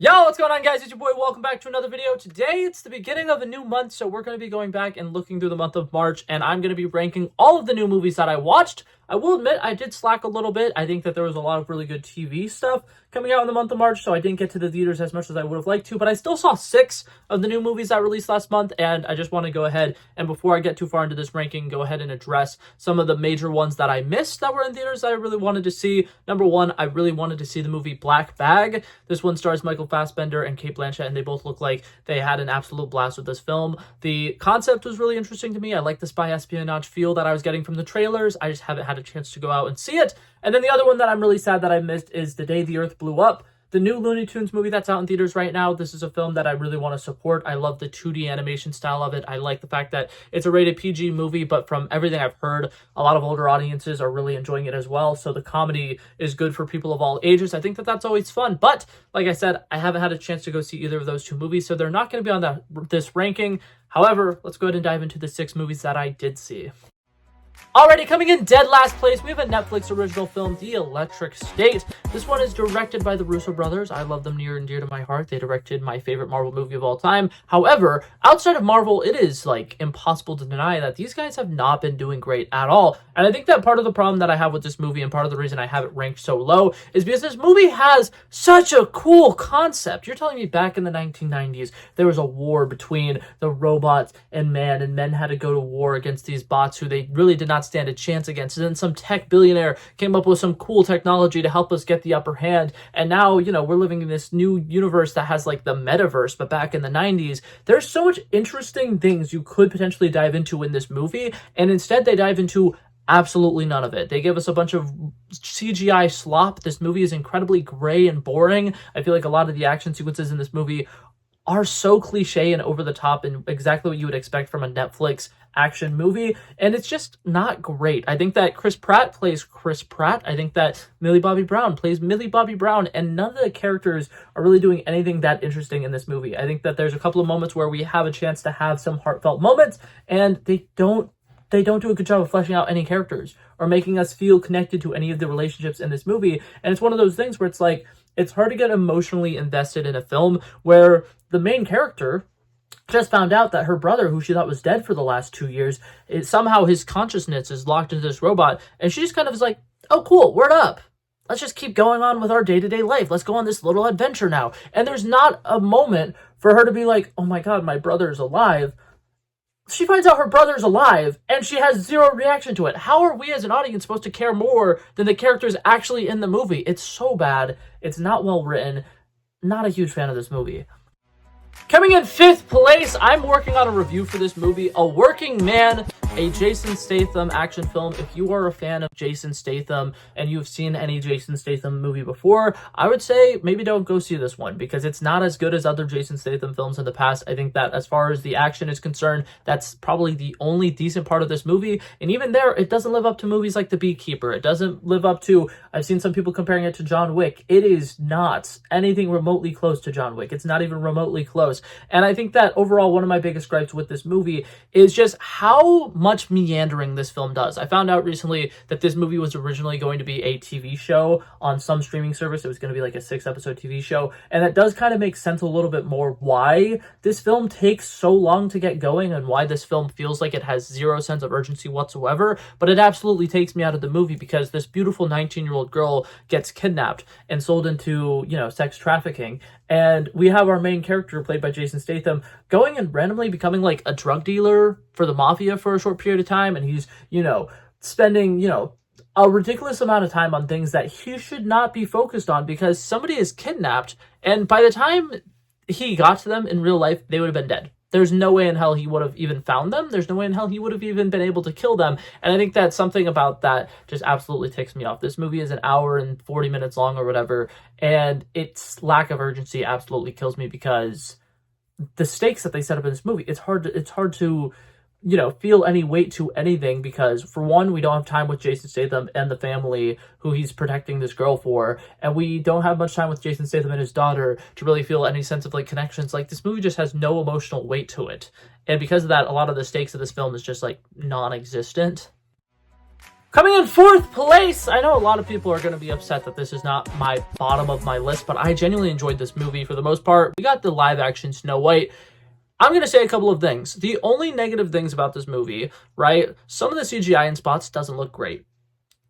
Yo, what's going on, guys? It's your boy. Welcome back to another video. Today, it's the beginning of a new month, so we're going to be going back and looking through the month of March, and I'm going to be ranking all of the new movies that I watched. I will admit, I did slack a little bit. I think that there was a lot of really good TV stuff coming out in the month of March, so I didn't get to the theaters as much as I would have liked to, but I still saw 6 of the new movies that released last month, and I just want to go ahead, and before I get too far into this ranking, go ahead and address some of the major ones that I missed that were in theaters that I really wanted to see. Number 1, I really wanted to see the movie Black Bag. This one stars Michael Fassbender and Cate Blanchett, and they both look like they had an absolute blast with this film. The concept was really interesting to me. I like the spy espionage feel that I was getting from the trailers. I just haven't had a chance to go out and see it. And then the other one that I'm really sad that I missed is The Day the Earth Blew Up, the new Looney Tunes movie that's out in theaters right now. This is a film that I really want to support. I love the 2D animation style of it. I like the fact that it's a rated PG movie, but from everything I've heard, a lot of older audiences are really enjoying it as well. So the comedy is good for people of all ages. I think that that's always fun. But like I said, I haven't had a chance to go see either of those 2 movies, so they're not going to be on this ranking. However, let's go ahead and dive into the 6 movies that I did see. Alrighty, coming in dead last place, we have a Netflix original film, The Electric State. This one is directed by the Russo brothers. I love them near and dear to my heart. They directed my favorite Marvel movie of all time. However, outside of Marvel, it is impossible to deny that these guys have not been doing great at all. And I think that part of the problem that I have with this movie and part of the reason I have it ranked so low is because this movie has such a cool concept. You're telling me back in the 1990s, there was a war between the robots and men had to go to war against these bots who they really did not stand a chance against. And then some tech billionaire came up with some cool technology to help us get the upper hand. And now, we're living in this new universe that has the metaverse, but back in the 90s, there's so much interesting things you could potentially dive into in this movie. And instead they dive into absolutely none of it. They give us a bunch of CGI slop. This movie is incredibly gray and boring. I feel like a lot of the action sequences in this movie are so cliche and over the top and exactly what you would expect from a Netflix action movie, and it's just not great. I think that Chris Pratt plays Chris Pratt. I think that Millie Bobby Brown plays Millie Bobby Brown, and none of the characters are really doing anything that interesting in this movie. I think that there's a couple of moments where we have a chance to have some heartfelt moments, and they don't do a good job of fleshing out any characters or making us feel connected to any of the relationships in this movie. And it's one of those things where it's hard to get emotionally invested in a film where the main character just found out that her brother, who she thought was dead for the last 2 years, somehow his consciousness is locked into this robot, and she just kind of is like, oh cool, word up. Let's just keep going on with our day-to-day life. Let's go on this little adventure now. And there's not a moment for her to be like, oh my god, my brother's alive. She finds out her brother's alive, and she has zero reaction to it. How are we as an audience supposed to care more than the characters actually in the movie? It's so bad. It's not well written. Not a huge fan of this movie. Coming in 5th place, I'm working on a review for this movie, A Working Man, a Jason Statham action film. If you are a fan of Jason Statham and you've seen any Jason Statham movie before, I would say maybe don't go see this one because it's not as good as other Jason Statham films in the past. I think that as far as the action is concerned, that's probably the only decent part of this movie. And even there, it doesn't live up to movies like The Beekeeper. It doesn't live up to, I've seen some people comparing it to John Wick. It is not anything remotely close to John Wick. It's not even remotely close. And I think that overall, one of my biggest gripes with this movie is just how much meandering this film does. I found out recently that this movie was originally going to be a TV show on some streaming service. It was going to be like a 6-episode TV show. And that does kind of make sense a little bit more why this film takes so long to get going and why this film feels like it has zero sense of urgency whatsoever. But it absolutely takes me out of the movie because this beautiful 19-year-old girl gets kidnapped and sold into, sex trafficking. And we have our main character, played by Jason Statham, going and randomly becoming a drug dealer for the mafia for a short period of time. And he's, spending, a ridiculous amount of time on things that he should not be focused on because somebody is kidnapped. And by the time he got to them in real life, they would have been dead. There's no way in hell he would have even found them. There's no way in hell he would have even been able to kill them. And I think that something about that just absolutely ticks me off. This movie is an hour and 40 minutes long or whatever, and its lack of urgency absolutely kills me because the stakes that they set up in this movie, it's hard to feel any weight to anything because, for one, we don't have time with Jason Statham and the family who he's protecting this girl for, and we don't have much time with Jason Statham and his daughter to really feel any sense of connections. This movie just has no emotional weight to it, and because of that, a lot of the stakes of this film is just non-existent. Coming in fourth place, I know a lot of people are going to be upset that this is not my bottom of my list, but I genuinely enjoyed this movie for the most part. We got the live action Snow White. I'm going to say a couple of things. The only negative things about this movie, right? Some of the CGI in spots doesn't look great.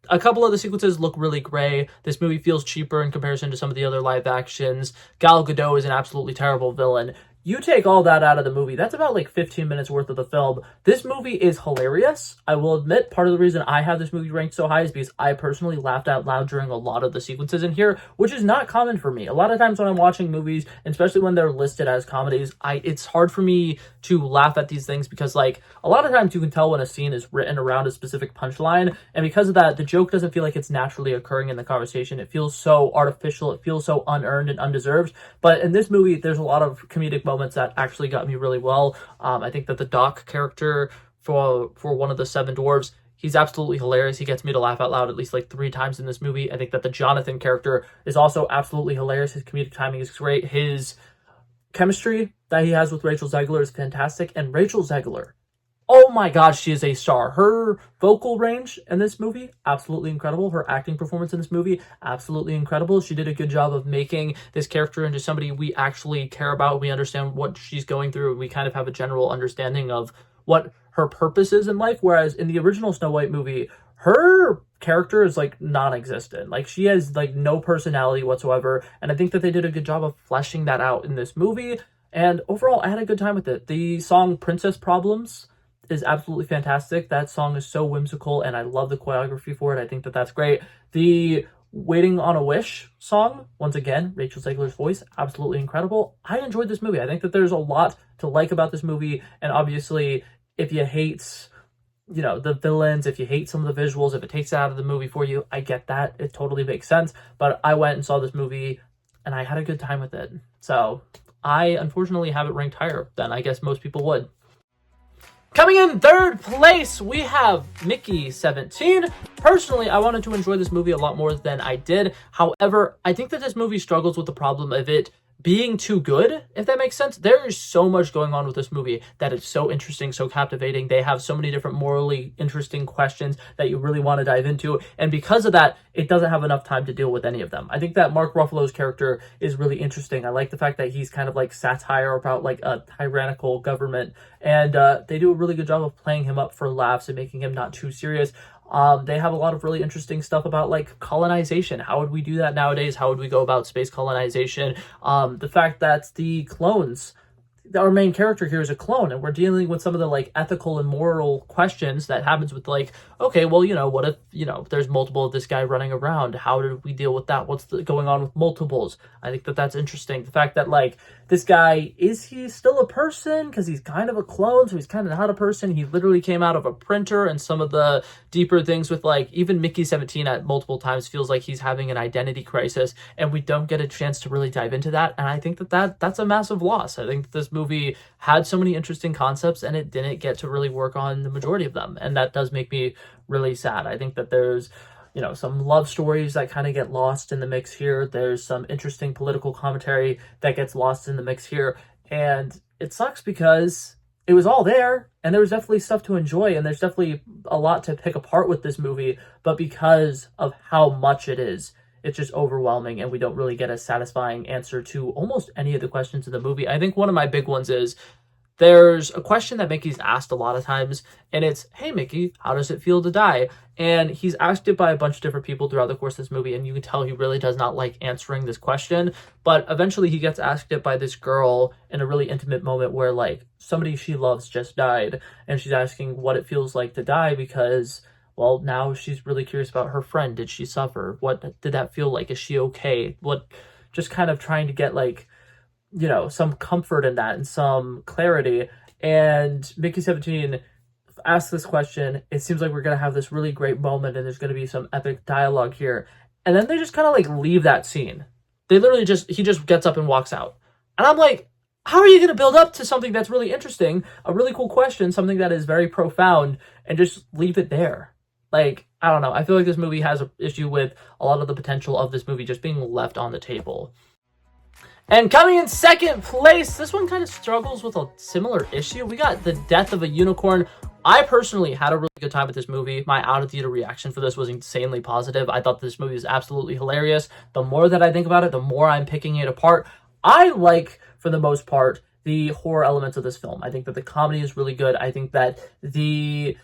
A couple of the sequences look really gray. This movie feels cheaper in comparison to some of the other live actions. Gal Gadot is an absolutely terrible villain. You take all that out of the movie, that's about like 15 minutes worth of the film. This movie is hilarious. I will admit, part of the reason I have this movie ranked so high is because I personally laughed out loud during a lot of the sequences in here, which is not common for me. A lot of times when I'm watching movies, especially when they're listed as comedies, it's hard for me to laugh at these things because, like, a lot of times you can tell when a scene is written around a specific punchline, and because of that, the joke doesn't feel like it's naturally occurring in the conversation. It feels so artificial, it feels so unearned and undeserved. But in this movie, there's a lot of comedic moments that actually got me really well. I think that the Doc character for one of the Seven Dwarves, he's absolutely hilarious. He gets me to laugh out loud at least like 3 times in this movie. I think that the Jonathan character is also absolutely hilarious. His comedic timing is great. His chemistry that he has with Rachel Zegler is fantastic. And Rachel Zegler, oh my god, she is a star. Her vocal range in this movie, absolutely incredible. Her acting performance in this movie, absolutely incredible. She did a good job of making this character into somebody we actually care about. We understand what she's going through. We kind of have a general understanding of what her purpose is in life. Whereas in the original Snow White movie, her character is like non-existent. Like, she has like no personality whatsoever. And I think that they did a good job of fleshing that out in this movie. And overall, I had a good time with it. The song Princess Problems is absolutely fantastic. That song is so whimsical, and I love the choreography for it. I think that that's great. The Waiting on a Wish song, once again, Rachel Zegler's voice, absolutely incredible. I enjoyed this movie. I think that there's a lot to like about this movie, and obviously, if you hate, you know, the villains, if you hate some of the visuals, if it takes it out of the movie for you, I get that. It totally makes sense, but I went and saw this movie, and I had a good time with it. So, I unfortunately have it ranked higher than I guess most people would. Coming in third place, we have Mickey 17. Personally, I wanted to enjoy this movie a lot more than I did. However, I think that this movie struggles with the problem of it being too good, if that makes sense. There is so much going on with this movie that is so interesting, so captivating. They have so many different morally interesting questions that you really want to dive into. And because of that, it doesn't have enough time to deal with any of them. I think that Mark Ruffalo's character is really interesting. I like the fact that he's kind of like satire about like a tyrannical government. And they do a really good job of playing him up for laughs and making him not too serious. They have a lot of really interesting stuff about like colonization. How would we do that nowadays? How would we go about space colonization? The fact that the clones, our main character here is a clone, and we're dealing with some of the like ethical and moral questions that happens with like, okay, well, you know, what if, you know, there's multiple of this guy running around? How did we deal with that? What's going on with multiples? I think that that's interesting. The fact that like this guy, is he still a person? Because he's kind of a clone, so he's kind of not a person. He literally came out of a printer, and some of the deeper things with like even Mickey 17 at multiple times feels like he's having an identity crisis, and we don't get a chance to really dive into that. And I think that that's a massive loss. I think this movie had so many interesting concepts, and it didn't get to really work on the majority of them, and that does make me really sad. I think that there's, you know, some love stories that kind of get lost in the mix here. There's some interesting political commentary that gets lost in the mix here, and it sucks because it was all there, and there was definitely stuff to enjoy, and there's definitely a lot to pick apart with this movie, but because of how much it is, it's just overwhelming, and we don't really get a satisfying answer to almost any of the questions in the movie. I think one of my big ones is, there's a question that Mickey's asked a lot of times, and it's, hey, Mickey, how does it feel to die? And he's asked it by a bunch of different people throughout the course of this movie, and you can tell he really does not like answering this question. But eventually he gets asked it by this girl in a really intimate moment where, like, somebody she loves just died, and she's asking what it feels like to die because, well, now she's really curious about her friend. Did she suffer? What did that feel like? Is she okay? What, just kind of trying to get, like, you know, some comfort in that and some clarity. And Mickey 17 asks this question. It seems like we're going to have this really great moment, and there's going to be some epic dialogue here. And then they just kind of like leave that scene. They literally he just gets up and walks out. And I'm like, how are you going to build up to something that's really interesting, a really cool question, something that is very profound, and just leave it there? Like, I don't know. I feel like this movie has an issue with a lot of the potential of this movie just being left on the table. And coming in second place, this one kind of struggles with a similar issue. We got The Death of a Unicorn. I personally had a really good time with this movie. My out-of-theater reaction for this was insanely positive. I thought this movie was absolutely hilarious. The more that I think about it, the more I'm picking it apart. I like, for the most part, the horror elements of this film. I think that the comedy is really good. I think that the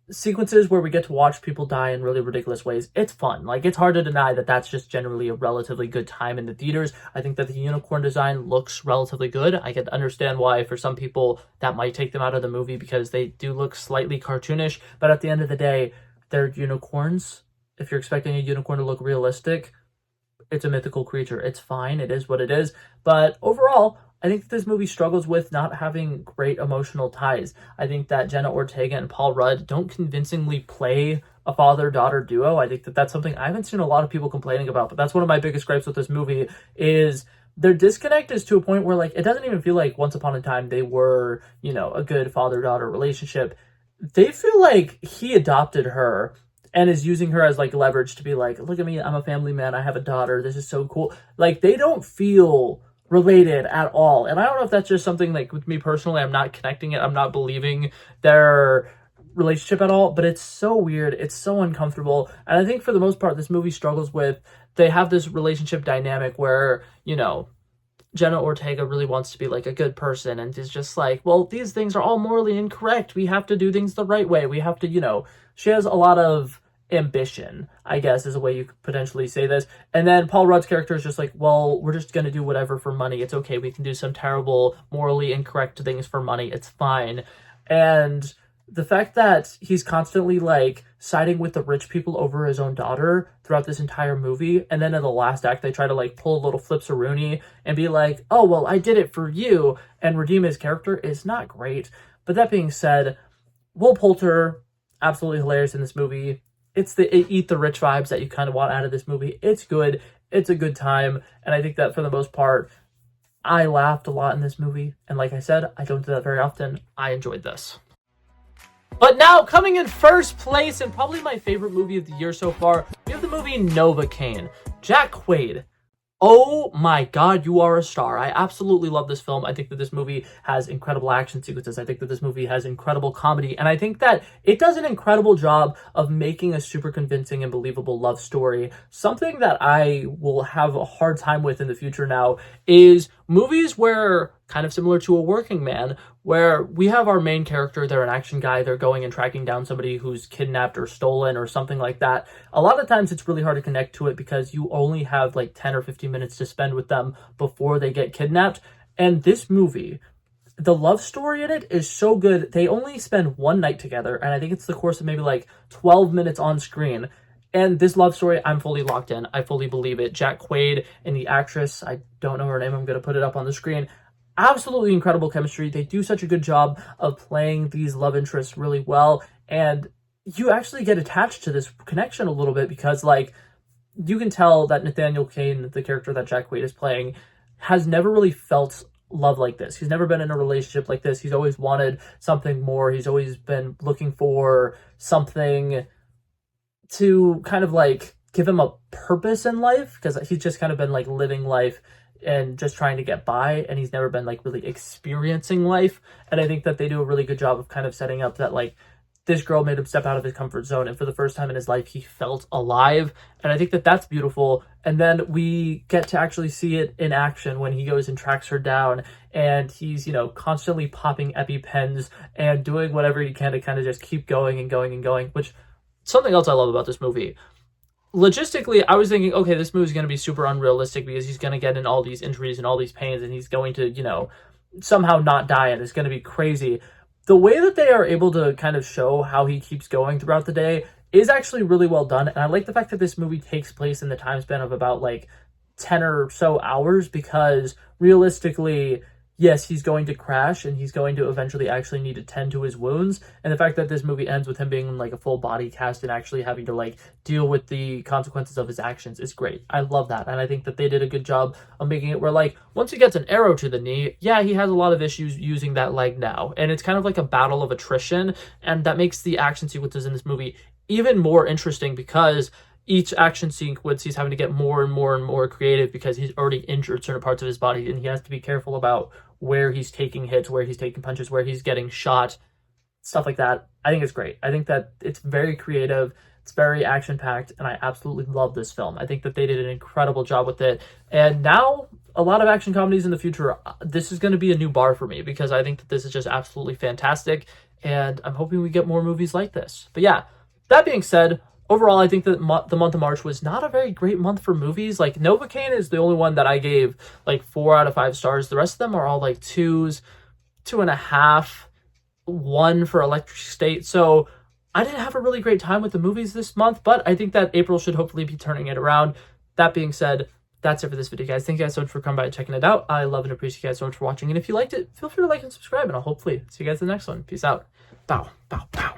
sequences where we get to watch people die in really ridiculous ways, it's fun. Like, it's hard to deny that that's just generally a relatively good time in the theaters. I think that the unicorn design looks relatively good. I can understand why for some people that might take them out of the movie because they do look slightly cartoonish, but at the end of the day, they're unicorns. If you're expecting a unicorn to look realistic, it's a mythical creature. It's fine. It is what it is. But overall, I think this movie struggles with not having great emotional ties. I think that Jenna Ortega and Paul Rudd don't convincingly play a father-daughter duo. I think that that's something I haven't seen a lot of people complaining about, but that's one of my biggest gripes with this movie is their disconnect is to a point where, like, it doesn't even feel like once upon a time they were, you know, a good father-daughter relationship. They feel like he adopted her and is using her as, like, leverage to be like, look at me, I'm a family man, I have a daughter, this is so cool. Like, they don't feel related at all. And I don't know if that's just something, like, with me personally, I'm not connecting it, I'm not believing their relationship at all, but it's so weird, it's so uncomfortable. And I think for the most part, this movie struggles with, they have this relationship dynamic where, you know, Jenna Ortega really wants to be, like, a good person and is just like, well, these things are all morally incorrect. We have to do things the right way. We have to, you know, she has a lot of ambition, I guess, is a way you could potentially say this. And then Paul Rudd's character is just like, well, we're just going to do whatever for money. It's okay. We can do some terrible, morally incorrect things for money. It's fine. And the fact that he's constantly, like, siding with the rich people over his own daughter throughout this entire movie, and then in the last act they try to, like, pull a little flipsaroonie and be like, oh, well, I did it for you, and redeem his character is not great. But that being said, Will Poulter, absolutely hilarious in this movie. It's the eat the rich vibes that you kind of want out of this movie. It's good. It's a good time. And I think that for the most part, I laughed a lot in this movie. And like I said, I don't do that very often. I enjoyed this. But now, coming in first place and probably my favorite movie of the year so far, we have the movie Novocaine. Jack Quaid. Oh my god, you are a star. I absolutely love this film. I think that this movie has incredible action sequences. I think that this movie has incredible comedy. And I think that it does an incredible job of making a super convincing and believable love story. Something that I will have a hard time with in the future now is movies where, kind of similar to A Working Man, where we have our main character, they're an action guy, they're going and tracking down somebody who's kidnapped or stolen or something like that. A lot of times it's really hard to connect to it because you only have like 10 or 15 minutes to spend with them before they get kidnapped. And this movie, the love story in it is so good. They only spend one night together, and I think it's the course of maybe like 12 minutes on screen. And this love story, I'm fully locked in. I fully believe it. Jack Quaid and the actress, I don't know her name, I'm going to put it up on the screen. Absolutely incredible chemistry. They do such a good job of playing these love interests really well. And you actually get attached to this connection a little bit because, like, you can tell that Nathaniel Cain, the character that Jack Quaid is playing, has never really felt love like this. He's never been in a relationship like this. He's always wanted something more. He's always been looking for something to kind of, like, give him a purpose in life because he's just kind of been, like, living life and just trying to get by, and he's never been, like, really experiencing life. And I think that they do a really good job of kind of setting up that, like, this girl made him step out of his comfort zone, and for the first time in his life he felt alive. And I think that that's beautiful. And then we get to actually see it in action when he goes and tracks her down, and he's, you know, constantly popping EpiPens and doing whatever he can to kind of just keep going and going and going, which, something else I love about this movie. Logistically, I was thinking, okay, this movie is going to be super unrealistic because he's going to get in all these injuries and all these pains, and he's going to, you know, somehow not die, and it's going to be crazy. The way that they are able to kind of show how he keeps going throughout the day is actually really well done. And I like the fact that this movie takes place in the time span of about like 10 or so hours, because realistically, yes, he's going to crash and he's going to eventually actually need to tend to his wounds. And the fact that this movie ends with him being in like a full body cast and actually having to like deal with the consequences of his actions is great. I love that. And I think that they did a good job of making it where, like, once he gets an arrow to the knee, yeah, he has a lot of issues using that leg now. And it's kind of like a battle of attrition. And that makes the action sequences in this movie even more interesting, because each action sequence he's having to get more and more and more creative because he's already injured certain parts of his body, and he has to be careful about where he's taking hits, where he's taking punches, where he's getting shot. stuff like that. I think it's great. I think that it's very creative. It's very action-packed, and I absolutely love this film. I think that they did an incredible job with it. And now, a lot of action comedies in the future, this is going to be a new bar for me because I think that this is just absolutely fantastic, and I'm hoping we get more movies like this. But yeah, that being said, overall, I think that the month of March was not a very great month for movies. Like, Novocaine is the only one that I gave, like, 4 out of 5 stars. The rest of them are all, like, 2s, 2.5, 1 for Electric State. So I didn't have a really great time with the movies this month, but I think that April should hopefully be turning it around. That being said, that's it for this video, guys. Thank you guys so much for coming by and checking it out. I love and appreciate you guys so much for watching. And if you liked it, feel free to like and subscribe, and I'll hopefully see you guys in the next one. Peace out. Bow, bow, bow.